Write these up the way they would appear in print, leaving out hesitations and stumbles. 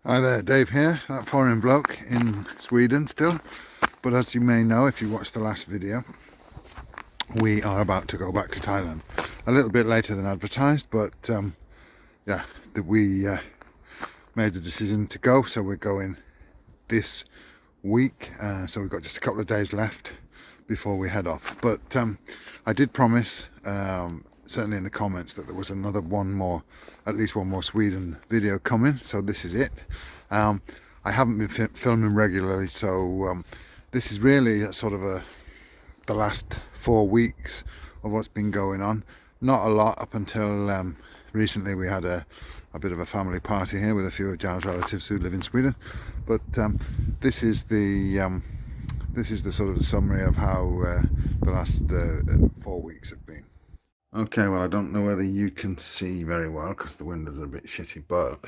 Hi there, Dave here, that foreign bloke in Sweden still. But as you may know, if you watched the last video, we are about to go back to Thailand. A little bit later than advertised, but yeah, we made the decision to go, so we're going this week. So we've got just a couple of days left before we head off. But I did promise, certainly in the comments, that there was at least one more Sweden video coming, so this is it. I haven't been filming regularly, so this is really sort of the last 4 weeks of what's been going on. Not a lot up until recently. We had a bit of a family party here with a few of Giles' relatives who live in Sweden, but this is the sort of summary of how the last 4 weeks have been. Okay, well, I don't know whether you can see very well because the windows are a bit shitty, but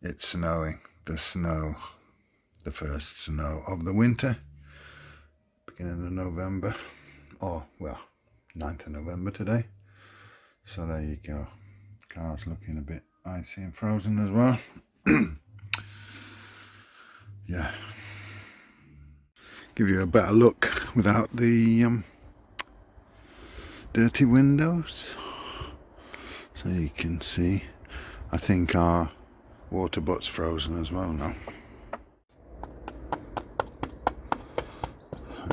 it's snowing. The first snow of the winter, beginning of November, or well, 9th of November today. So there you go. Car's looking a bit icy and frozen as well. Yeah. Give you a better look without the dirty windows, so you can see. I think our water butt's frozen as well now.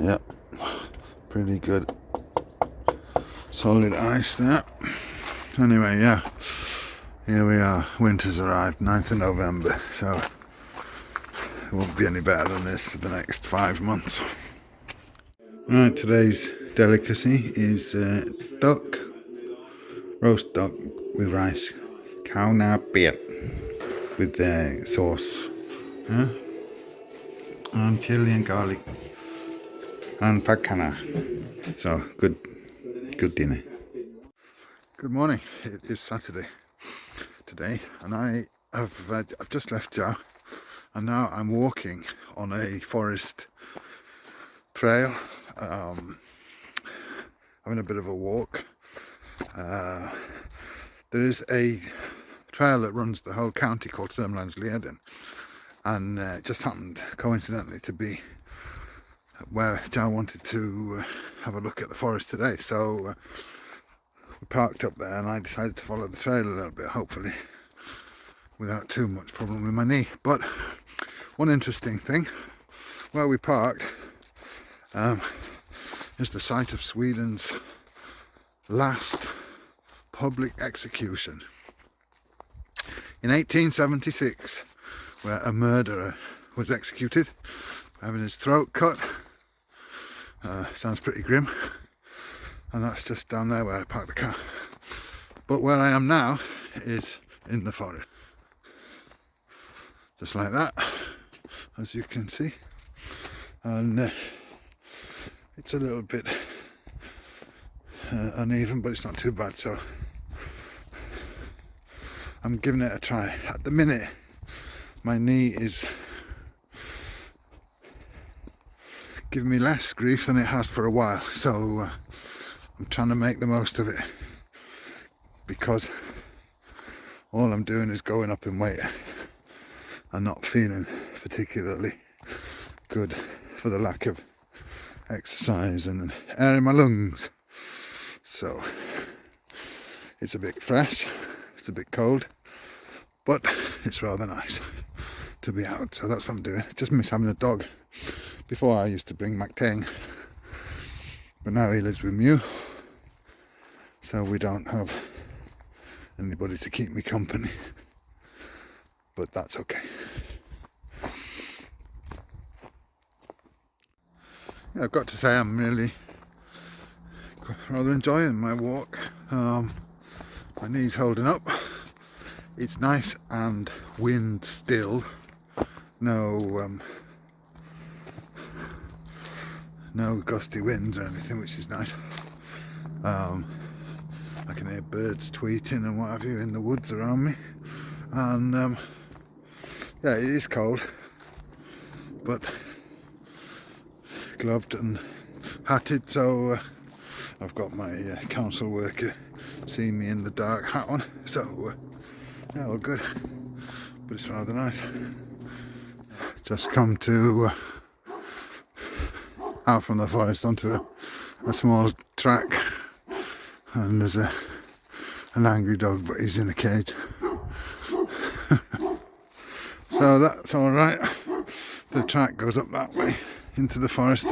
Yep, pretty good solid ice there. Anyway, yeah, here we are. Winter's arrived, 9th of November, so it won't be any better than this for the next 5 months. Right, today's delicacy is duck, roast duck with rice, khao na piet, with sauce, and chili and garlic, and pakana. So good dinner. Good morning. It is Saturday today, and I've just left Joe, and now I'm walking on a forest trail, having a bit of a walk. There is a trail that runs the whole county called Sörmlandsleden, and it just happened coincidentally to be where Joe wanted to have a look at the forest today. So we parked up there, and I decided to follow the trail a little bit, hopefully without too much problem with my knee. But one interesting thing, where we parked is the site of Sweden's last public execution in 1876, where a murderer was executed for having his throat cut. Sounds pretty grim, and that's just down there where I parked the car. But where I am now is in the forest, just like that, as you can see. And it's a little bit uneven, but it's not too bad, so I'm giving it a try. At the minute, my knee is giving me less grief than it has for a while, so I'm trying to make the most of it, because all I'm doing is going up in weight and not feeling particularly good for the lack of exercise and air in my lungs. So it's a bit fresh, it's a bit cold, but it's rather nice to be out, so that's what I'm doing. Just miss having a dog. Before I used to bring MacTang, but now he lives with Mew, so we don't have anybody to keep me company, but that's okay. Yeah, I've got to say I'm really rather enjoying my walk. My knee's holding up. It's nice and wind still. No gusty winds or anything, which is nice. I can hear birds tweeting and what have you in the woods around me. And yeah, it is cold, but gloved and hatted, so I've got my council worker seeing me in the dark hat on, so yeah, all good. but it's rather nice. Just come to out from the forest onto a small track, and there's an angry dog, but he's in a cage. So that's all right. The track goes up that way into the forest.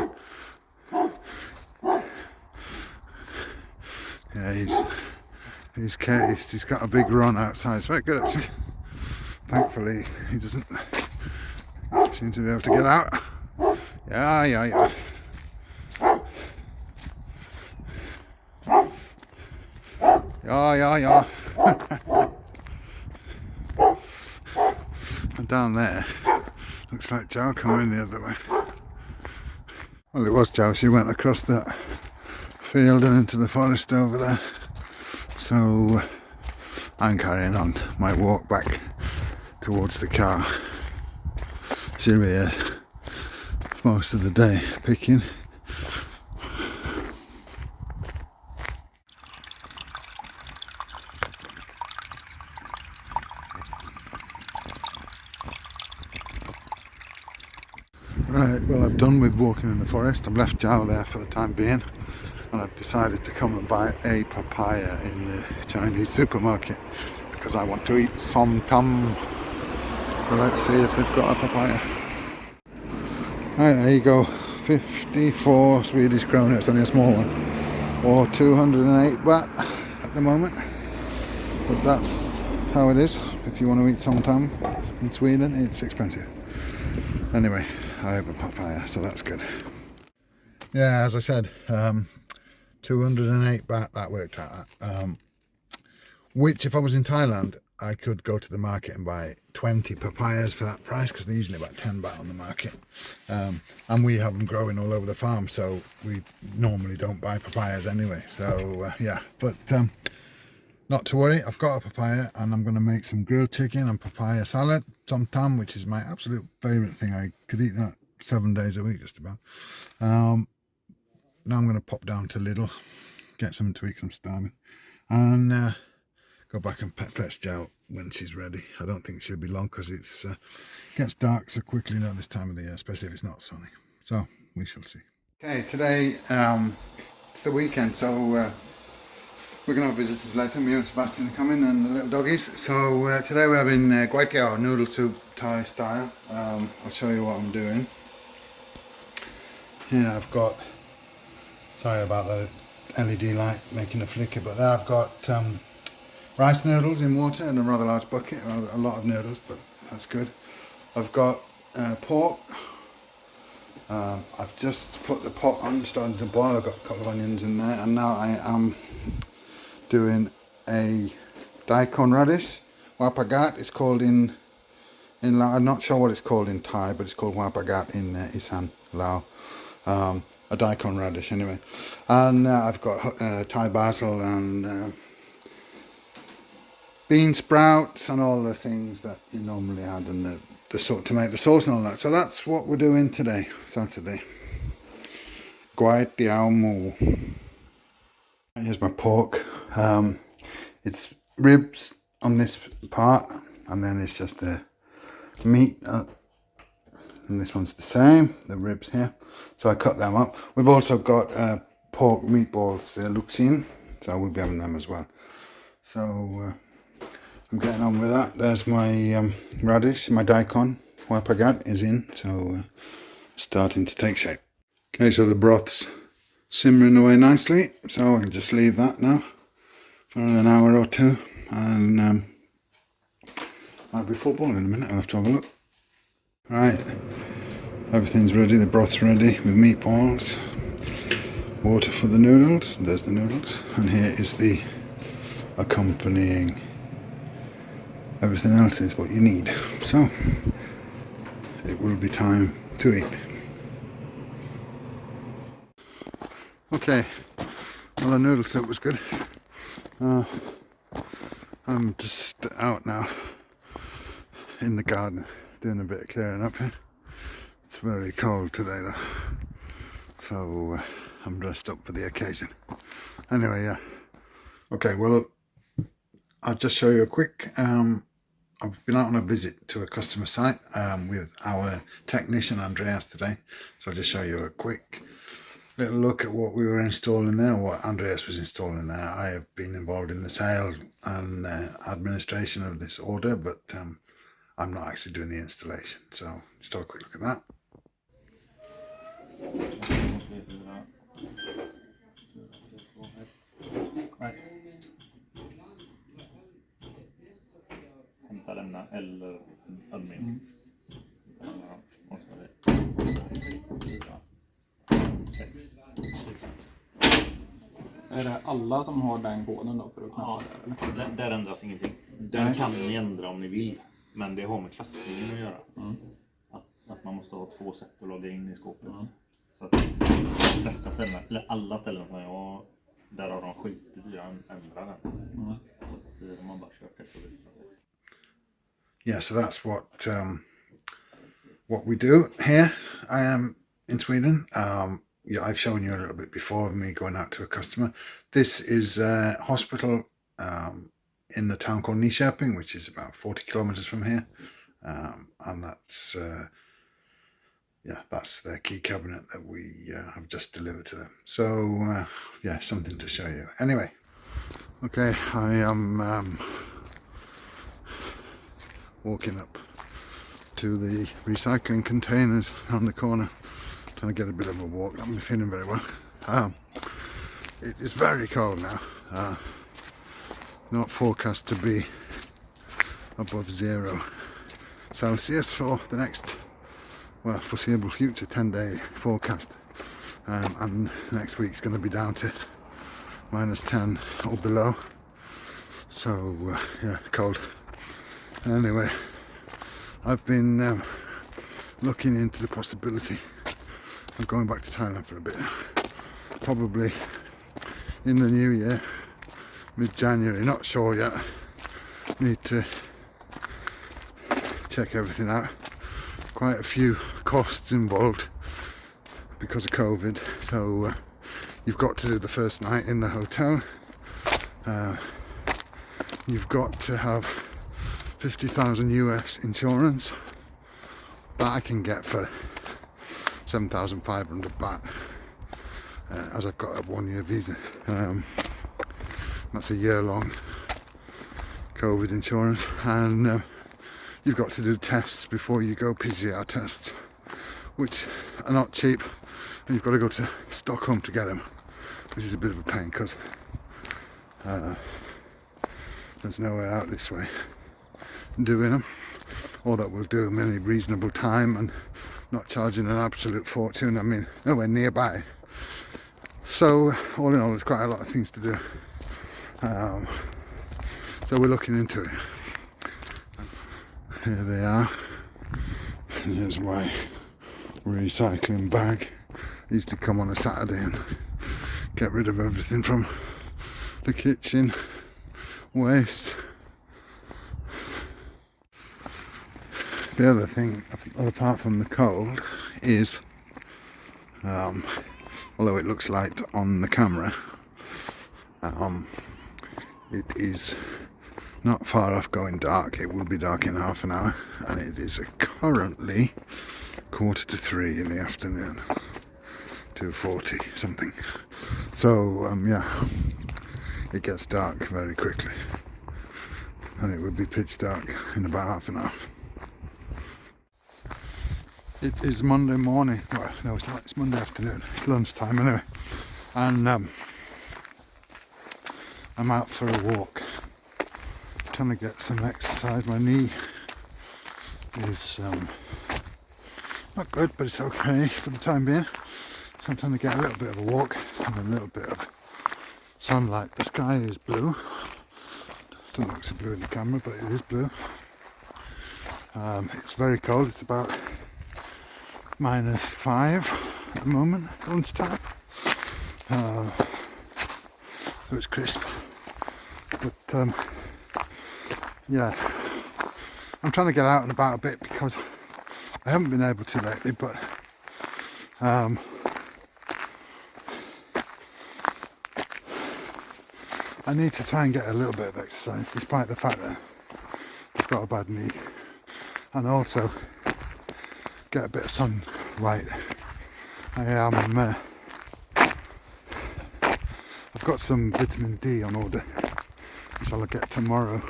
Yeah, he's caged. He's got a big run outside. It's very good actually. Thankfully, he doesn't seem to be able to get out. Yeah. Yeah. And down there, looks like Joe coming the other way. Well, it was Joe. She went across that field and into the forest over there. So I'm carrying on my walk back towards the car. She'll be here most of the day picking. Right, well, I've done with walking in the forest. I've left Joe there for the time being, and I've decided to come and buy a papaya in the Chinese supermarket because I want to eat som tam. So let's see if they've got a papaya. Right, there you go. 54 Swedish kronor. It's only a small one, or 208 baht at the moment. But that's how it is. If you want to eat som tam in Sweden, it's expensive. Anyway, I have a papaya, so that's good. Yeah, as I said, 208 baht that worked out at. Which, if I was in Thailand, I could go to the market and buy 20 papayas for that price, because they're usually about 10 baht on the market. And we have them growing all over the farm, so we normally don't buy papayas anyway. So yeah, but not to worry, I've got a papaya, and I'm going to make some grilled chicken and papaya salad, som tam, which is my absolute favourite thing. I could eat that 7 days a week just about. Now I'm going to pop down to Lidl, get something to eat, 'cause I'm starving, and go back and fetch Jo when she's ready. I don't think she'll be long, because it gets dark so quickly now this time of the year, especially if it's not sunny. So we shall see. Okay, today it's the weekend, so we're going to have visitors later. Me and Sebastian are coming, and the little doggies. So today we're having guai tiao noodle soup, Thai style. I'll show you what I'm doing. Here I've got, sorry about the LED light making a flicker, but there I've got rice noodles in water in a rather large bucket, a lot of noodles, but that's good. I've got pork. I've just put the pot on, starting to boil. I've got a couple of onions in there, and now I am doing a daikon radish, wapagat. It's called in Lao. I'm not sure what it's called in Thai, but it's called wapagat in Isan, Lao. A daikon radish anyway. And I've got Thai basil and bean sprouts and all the things that you normally add, and the sort to make the sauce and all that. So that's what we're doing today, Saturday. Guai tiao mu. Here's my pork. It's ribs on this part, and then it's just the meat, and this one's the same, the ribs here. So I cut them up. We've also got pork meatballs, luxin, so we'll be having them as well. So I'm getting on with that. There's my radish, my daikon, wapagat is in, so starting to take shape. Okay, so the broth's simmering away nicely, so I can just leave that now for an hour or two, and might be football in a minute. I'll have to have a look. Right, everything's ready. The broth's ready with meatballs, water for the noodles. There's the noodles, and here is the accompanying. Everything else is what you need. So it will be time to eat. Okay, well, the noodle soup was good. I'm just out now in the garden doing a bit of clearing up here. It's very cold today though, so I'm dressed up for the occasion. Anyway, yeah. Okay, well, I'll just show you a quick I've been out on a visit to a customer site with our technician Andreas today, so I'll just show you a quick little look at what we were installing there, what Andreas was installing there. I have been involved in the sales and administration of this order, but I'm not actually doing the installation, so just have a quick look at that. Hämta, lämna eller admin. Och så är det 4, 6. Är det alla som har den koden då för att knappa där? Där ändras ingenting. Den kan ni ändra om ni vill. Men det har med klassningen att göra. Att man måste ha 2 sätt att logga in i skåpet. Så att de flesta ställen, eller alla ställen som jag, där har de skitit i att ändra den. Så att man bara kör kanske. Yeah, so that's what we do here. I am in Sweden. Yeah, I've shown you a little bit before of me going out to a customer. This is a hospital in the town called Nyköping, which is about 40 kilometers from here, and that's that's their key cabinet that we have just delivered to them. So yeah, something to show you. Anyway, okay, I am walking up to the recycling containers on the corner, trying to get a bit of a walk. I'm feeling very well. It is very cold now, not forecast to be above 0 Celsius for the next, well, foreseeable future, 10-day forecast, and next week's going to be down to -10 or below, so yeah, cold. Anyway, I've been looking into the possibility of going back to Thailand for a bit, probably in the new year, mid-January, not sure yet, need to check everything out. Quite a few costs involved because of COVID, so you've got to do the first night in the hotel, you've got to have 50,000 US insurance that I can get for 7,500 baht, as I've got a 1-year visa. That's a year-long COVID insurance, and you've got to do tests before you go, PCR tests, which are not cheap, and you've got to go to Stockholm to get them, which is a bit of a pain because there's nowhere out this way doing them, or that will do them in a reasonable time and not charging an absolute fortune. I mean, nowhere nearby. So all in all, there's quite a lot of things to do, so we're looking into it. Here they are, and here's my recycling bag. I used to come on a Saturday and get rid of everything from the kitchen waste. The other thing, apart from the cold, is although it looks light on the camera, it is not far off going dark. It will be dark in half an hour, and it is currently 2:45 in the afternoon, 2:40 something. So yeah, it gets dark very quickly, and it will be pitch dark in about half an hour. It is Monday morning. Well, no, it's not. It's Monday afternoon. It's lunchtime anyway, and I'm out for a walk, trying to get some exercise. My knee is not good, but it's okay for the time being. So I'm trying to get a little bit of a walk and a little bit of sunlight. The sky is blue. Doesn't look so blue in the camera, but it is blue. It's very cold. It's about -5 at the moment, lunchtime. So it's crisp. But yeah, I'm trying to get out and about a bit because I haven't been able to lately, but I need to try and get a little bit of exercise, despite the fact that the I've got a bad knee, and also get a bit of sunlight. I've got some vitamin D on order, which I'll get tomorrow.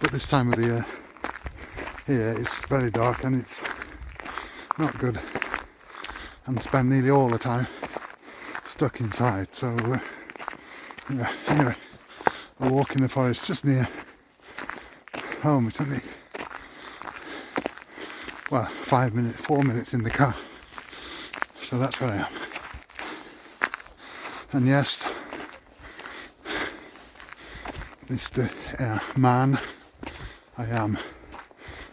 But this time of the year here it's very dark and it's not good, and spend nearly all the time stuck inside. So yeah, anyway, a walk in the forest just near home. It's only, well, 4 minutes in the car. So that's where I am. And yes, Mr. Man, I am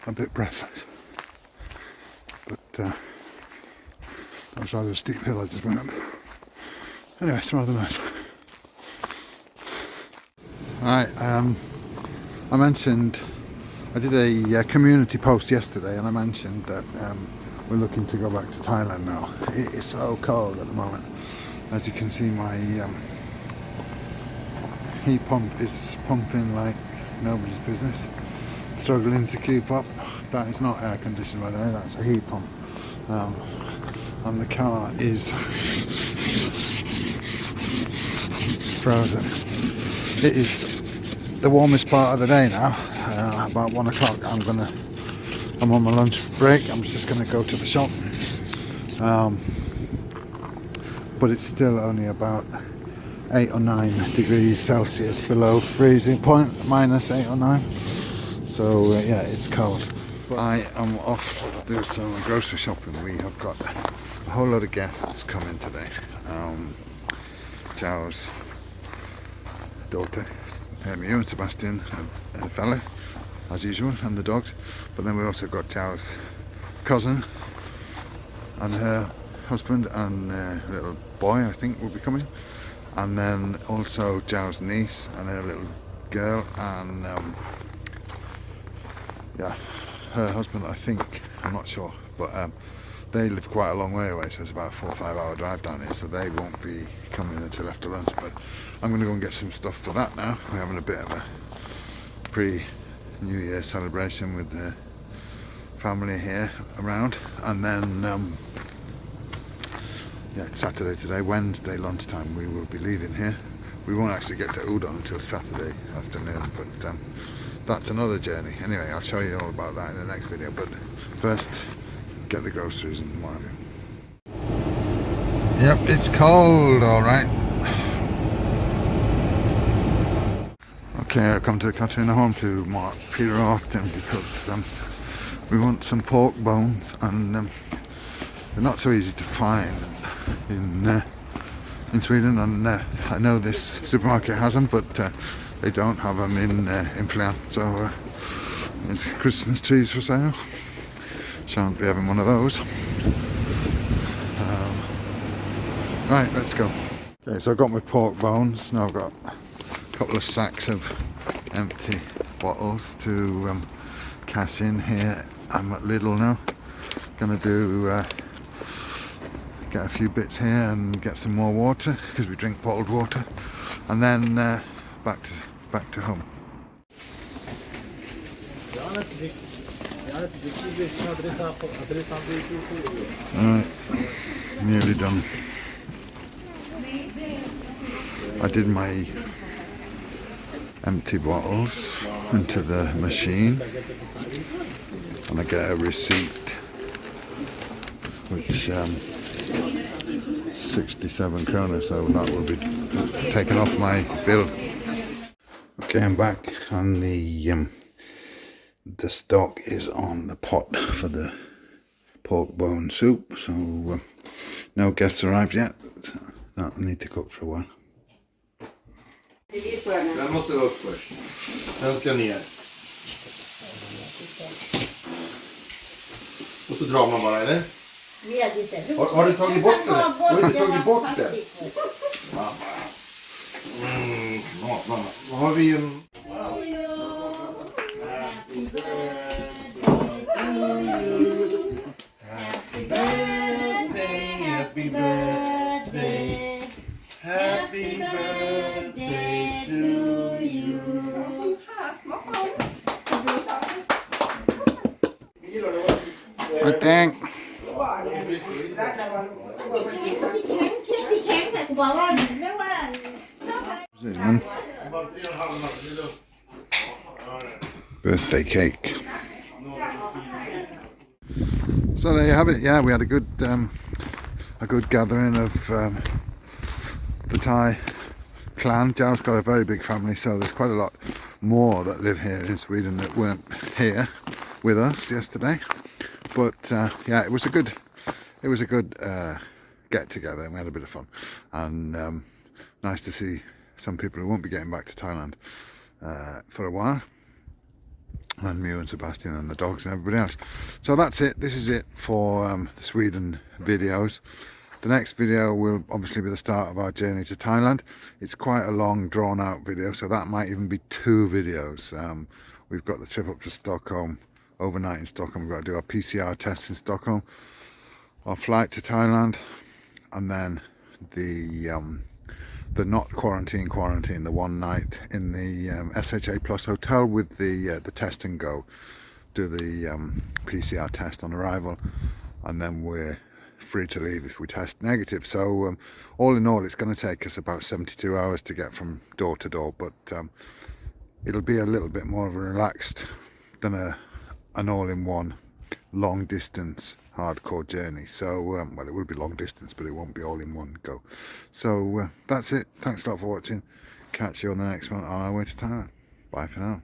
a bit breathless. But that was rather a steep hill I just went up. Anyway, it's rather nice. Alright, I mentioned, I did a community post yesterday, and I mentioned that we're looking to go back to Thailand now. It is so cold at the moment. As you can see, my heat pump is pumping like nobody's business. Struggling to keep up. That is not air conditioned, by the way, that's a heat pump. And the car is frozen. It is the warmest part of the day now. About 1 o'clock I'm on my lunch break. I'm just gonna go to the shop. But it's still only about 8 or 9 degrees Celsius below freezing point, minus 8 or 9. So yeah, it's cold. But I am off to do some grocery shopping. We have got a whole lot of guests coming today. Joe's daughter, you and Sebastian and Fella, as usual, and the dogs. But then we also got Joe's cousin and her husband and little boy, I think, will be coming. And then also Joe's niece and her little girl, and yeah, her husband, I think, I'm not sure, but they live quite a long way away, so it's about a 4 or 5 hour drive down here, so they won't be coming until after lunch. But I'm going to go and get some stuff for that now. We're having a bit of a pre-New Year celebration with the family here around, and then yeah, it's Saturday today. Wednesday lunchtime we will be leaving here. We won't actually get to Outta until Saturday afternoon, but that's another journey. Anyway, I'll show you all about that in the next video, but first get the groceries and what have you. Yep, it's cold, alright. Okay, I've come to Katrina home to mark Peter Often because we want some pork bones, and they're not so easy to find in Sweden, and I know this supermarket has them, but they don't have them in Finland. So there's Christmas trees for sale. Shan't be having one of those. Right, let's go. Okay, so I've got my pork bones. Now I've got a couple of sacks of empty bottles to cash in here. I'm at Lidl now. Gonna do get a few bits here and get some more water because we drink bottled water, and then back to home. Alright, nearly done. I did my empty bottles into the machine, and I get a receipt which 67 kronor, so that will be taken off my bill. Okay, I'm back, and the stock is on the pot for the pork bone soup. So no guests arrived yet. That need to cook for a while. Den måste upp först. Den ska ner. Och så drar man bara, eller? Har du tagit bort det? Har du inte tagit bort det? Mamma. Mamma. Vad har vi? Happy birthday, happy birthday, happy birthday to you. I think. ที่แข็งแต่กูบอกว่าเรียกว่าชอบ This is, man. Birthday cake. So there you have it. Yeah, we had a good gathering of the Thai clan. Joe's got a very big family, so there's quite a lot more that live here in Sweden that weren't here with us yesterday. But yeah, it was a good get together, and we had a bit of fun, and nice to see some people who won't be getting back to Thailand for a while, and Mew and Sebastian and the dogs and everybody else. So that's it. This is it for the Sweden videos. The next video will obviously be the start of our journey to Thailand. It's quite a long, drawn out video, so that might even be 2 videos. We've got the trip up to Stockholm, overnight in Stockholm. We've got to do our PCR test in Stockholm, our flight to Thailand, and then the not quarantine, the one night in the SHA Plus hotel with the test and go. Do the PCR test on arrival, and then we're free to leave if we test negative. So all in all, it's going to take us about 72 hours to get from door to door, but it'll be a little bit more of a relaxed than an all-in-one long distance hardcore journey. So well, it will be long distance, but it won't be all in one go. So that's it. Thanks a lot for watching. Catch you on the next one on our way to Thailand. Bye for now.